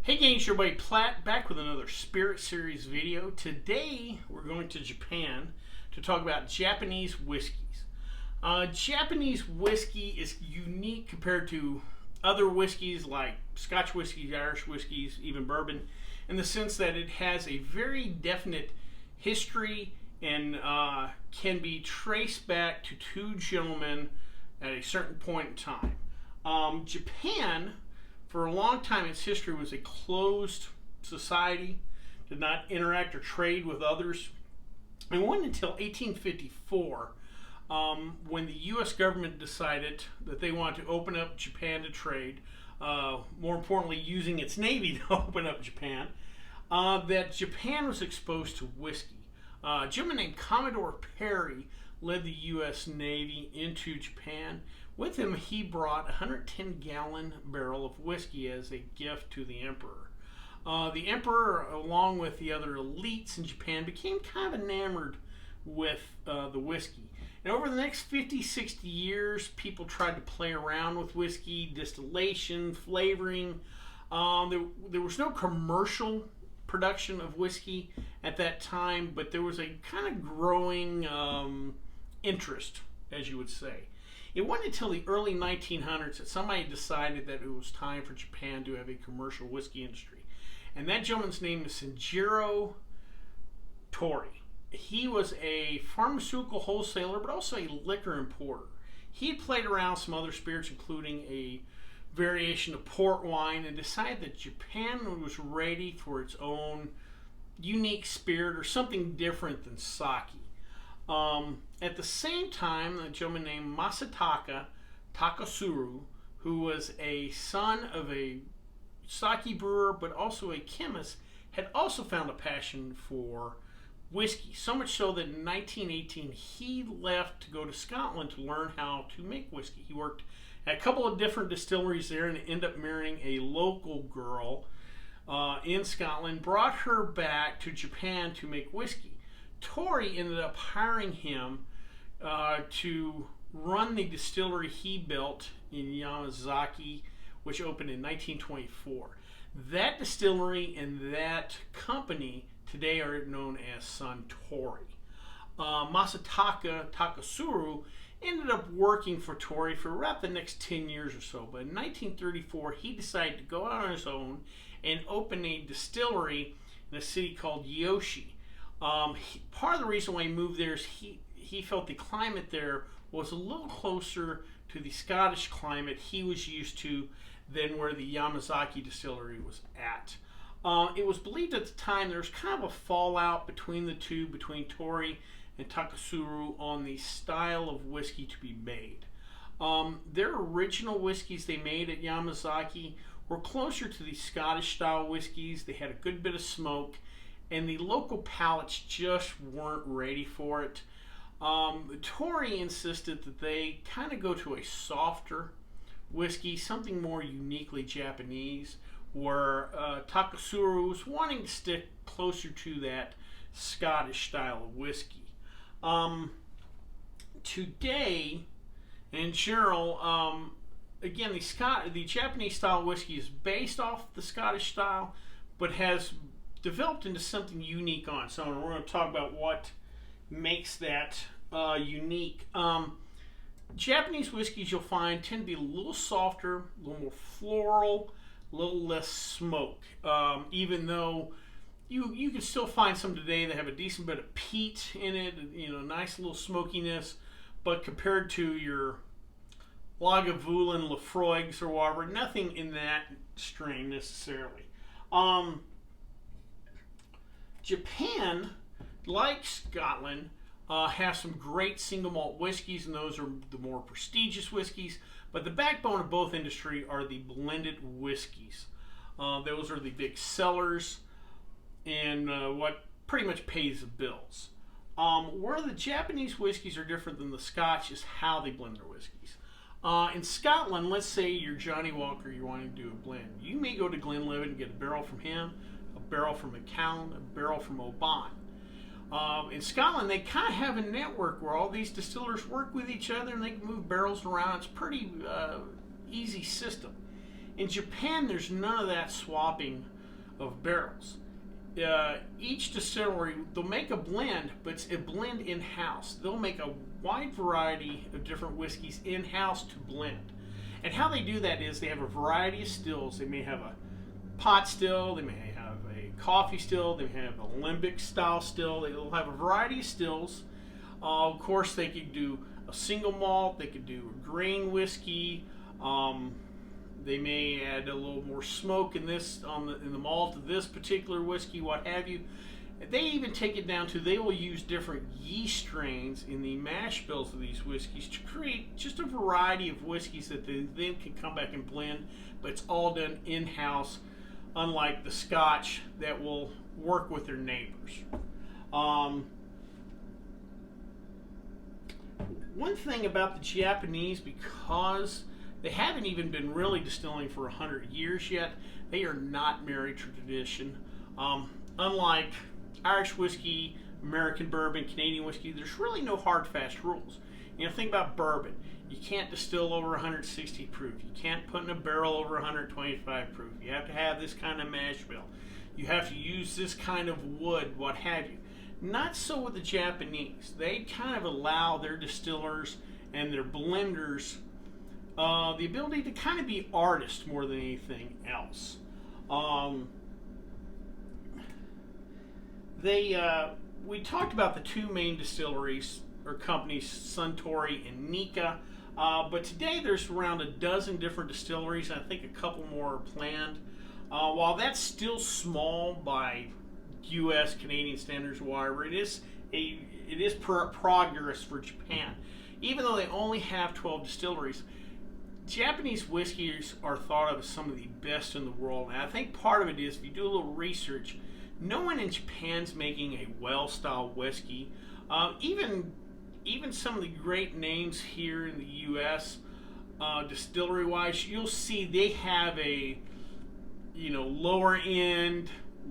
Hey gang, it's your buddy Platt back with another Spirit Series video. Today we're going to Japan to talk about Japanese whiskeys. Japanese whiskey is unique compared to other whiskeys like Scotch whiskeys, Irish whiskeys, even bourbon, in the sense that it has a very definite history and can be traced back to two gentlemen at a certain point in time. Japan, for a long time, its history was a closed society, did not interact or trade with others. It wasn't until 1854 when the U.S. government decided that they wanted to open up Japan to trade, more importantly, using its navy to open up Japan, that Japan was exposed to whiskey. A gentleman named Commodore Perry led the U.S. Navy into Japan. With him, he brought a 110-gallon barrel of whiskey as a gift to the emperor. The emperor, along with the other elites in Japan, became kind of enamored with the whiskey. And over the next 50, 60 years, people tried to play around with whiskey, distillation, flavoring. There was no commercial production of whiskey at that time, but there was a kind of growing interest, as you would say. It wasn't until the early 1900s that somebody decided that it was time for Japan to have a commercial whiskey industry. And that gentleman's name is Suntory. He was a pharmaceutical wholesaler, but also a liquor importer. He had played around some other spirits, including a variation of port wine, and decided that Japan was ready for its own unique spirit or something different than sake. At the same time, a gentleman named Masataka Takasuru, who was a son of a sake brewer but also a chemist, had also found a passion for whiskey. So much so that in 1918 he left to go to Scotland to learn how to make whiskey. He worked at a couple of different distilleries there and ended up marrying a local girl in Scotland, brought her back to Japan to make whiskey. Toki ended up hiring him to run the distillery he built in Yamazaki, which opened in 1924. That distillery and that company today are known as Suntory. Masataka Takasuru ended up working for Toki for about the next 10 years or so, but in 1934 he decided to go out on his own and open a distillery in a city called Yoshi. Part of the reason why he moved there is he felt the climate there was a little closer to the Scottish climate he was used to than where the Yamazaki distillery was at. It was believed at the time there was kind of a fallout between the two, between Toki and Takasuru, on the style of whiskey to be made. Their original whiskeys they made at Yamazaki were closer to the Scottish style whiskeys. They had a good bit of smoke, and the local palates just weren't ready for it. Toki insisted that they kind of go to a softer whiskey, something more uniquely Japanese, where Takasuru was wanting to stick closer to that Scottish style of whiskey. Today, in general, again, the Japanese style whiskey is based off the Scottish style, but has developed into something unique on its own. We're going to talk about what makes that unique. Japanese whiskeys, you'll find, tend to be a little softer, a little more floral, a little less smoke. Even though you can still find some today that have a decent bit of peat in it, nice little smokiness, but compared to your Lagavulin, Lafroigs, or whatever, nothing in that strain necessarily. Japan, like Scotland, has some great single malt whiskeys, and those are the more prestigious whiskeys. But the backbone of both industry are the blended whiskeys. Those are the big sellers and what pretty much pays the bills. Where the Japanese whiskeys are different than the Scotch is how they blend their whiskeys. In Scotland, let's say you're Johnny Walker, you're wanting to do a blend. You may go to Glenlivet and get a barrel from him, a barrel from Macallan, a barrel from Oban. In Scotland, they kind of have a network where all these distillers work with each other and they can move barrels around. It's a pretty easy system. In Japan, there's none of that swapping of barrels. Each distillery, they'll make a blend, but it's a blend in-house. They'll make a wide variety of different whiskeys in-house to blend. And how they do that is they have a variety of stills. They may have a pot still, they may have a coffee still, they may have a limbic style still. They'll have a variety of stills. Of course, they could do a single malt, they could do a grain whiskey. They may add a little more smoke in the malt of this particular whiskey, what have you. They even take it down to they will use different yeast strains in the mash bills of these whiskeys to create just a variety of whiskeys that they then can come back and blend, but it's all done in-house, unlike the Scotch that will work with their neighbors. One thing about the Japanese, because they haven't even been really distilling for 100 years yet, they are not married to tradition. Unlike Irish whiskey, American bourbon, Canadian whiskey, there's really no hard, fast rules. You know, think about bourbon. You can't distill over 160 proof. You can't put in a barrel over 125 proof. You have to have this kind of mash bill. You have to use this kind of wood, what have you. Not so with the Japanese. They kind of allow their distillers and their blenders the ability to kind of be artists more than anything else. We talked about the two main distilleries or companies, Suntory and Nikka, but today there's around a dozen different distilleries. I think a couple more are planned. While that's still small by U.S., Canadian standards, or whatever, it is progress for Japan. Even though they only have 12 distilleries, Japanese whiskeys are thought of as some of the best in the world. And I think part of it is, if you do a little research, no one in Japan's making a well-styled whiskey. Even some of the great names here in the U.S., distillery-wise, you'll see they have a lower-end,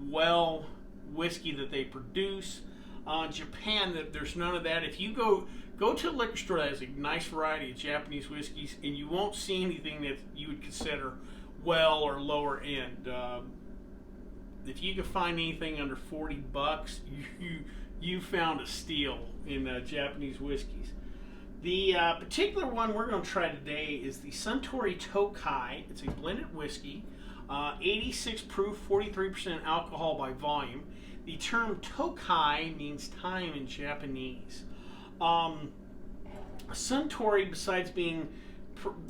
well whiskey that they produce. Japan, there's none of that. If you go to a liquor store that has a nice variety of Japanese whiskeys, and you won't see anything that you would consider well or lower end. If you can find anything under $40, you found a steal in Japanese whiskeys. The particular one we're going to try today is the Suntory Toki. It's a blended whiskey, 86 proof, 43% alcohol by volume. The term Toki means time in Japanese. Suntory, besides being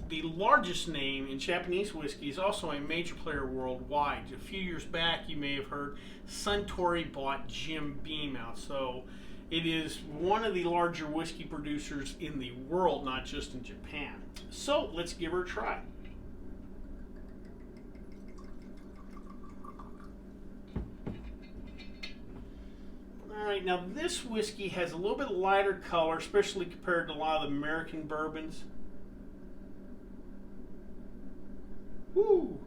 the largest name in Japanese whiskey, is also a major player worldwide. A few years back, you may have heard Suntory bought Jim Beam out. So it is one of the larger whiskey producers in the world, not just in Japan. So let's give her a try. Alright, now this whiskey has a little bit lighter color, especially compared to a lot of the American bourbons. Woo!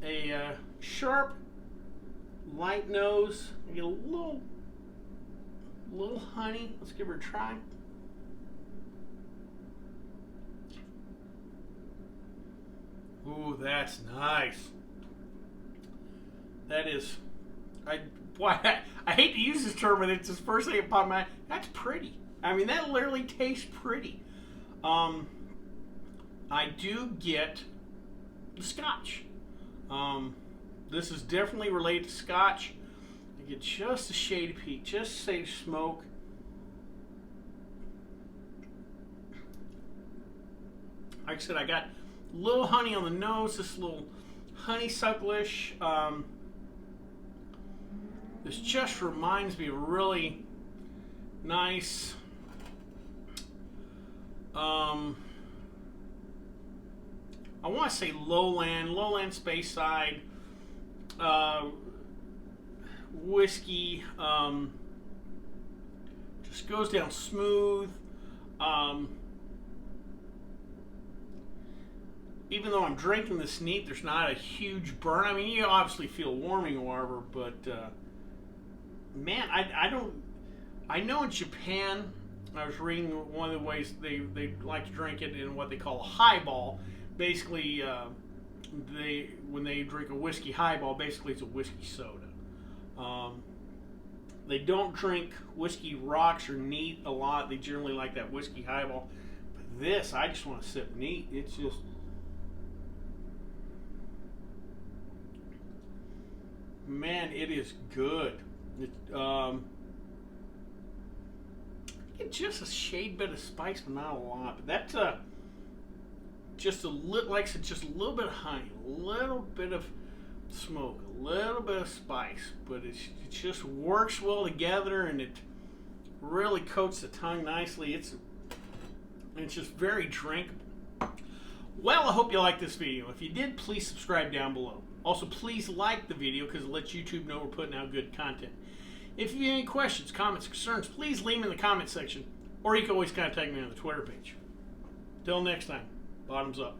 A sharp, light nose. I get a little honey. Let's give her a try. Ooh, that's nice. That is, I hate to use this term, but it's the first thing that popped in my mind. That's pretty. I mean, that literally tastes pretty. I do get the Scotch. This is definitely related to Scotch. I get just a shade of peat, just say smoke. Like I said, I got a little honey on the nose, this little honeysucklish. This just reminds me of a really nice I want to say lowland Speyside whiskey. Just goes down smooth. Even though I'm drinking this neat, there's not a huge burn. I mean, you obviously feel warming or whatever, but man, I know in Japan, I was reading one of the ways they like to drink it in what they call a highball. Basically, when they drink a whiskey highball, basically it's a whiskey soda. They don't drink whiskey rocks or neat a lot. They generally like that whiskey highball. But this, I just want to sip neat. It's just, man, it is good. It's just a shade bit of spice, but not a lot. But that's just a little, like I said, just a little bit of honey, a little bit of smoke, a little bit of spice, but it just works well together, and it really coats the tongue nicely. It's just very drinkable. Well, I hope you liked this video. If you did, please subscribe down below. Also, please like the video because it lets YouTube know we're putting out good content. If you have any questions, comments, concerns, please leave them in the comment section, or you can always contact me on the Twitter page. Till next time, bottoms up.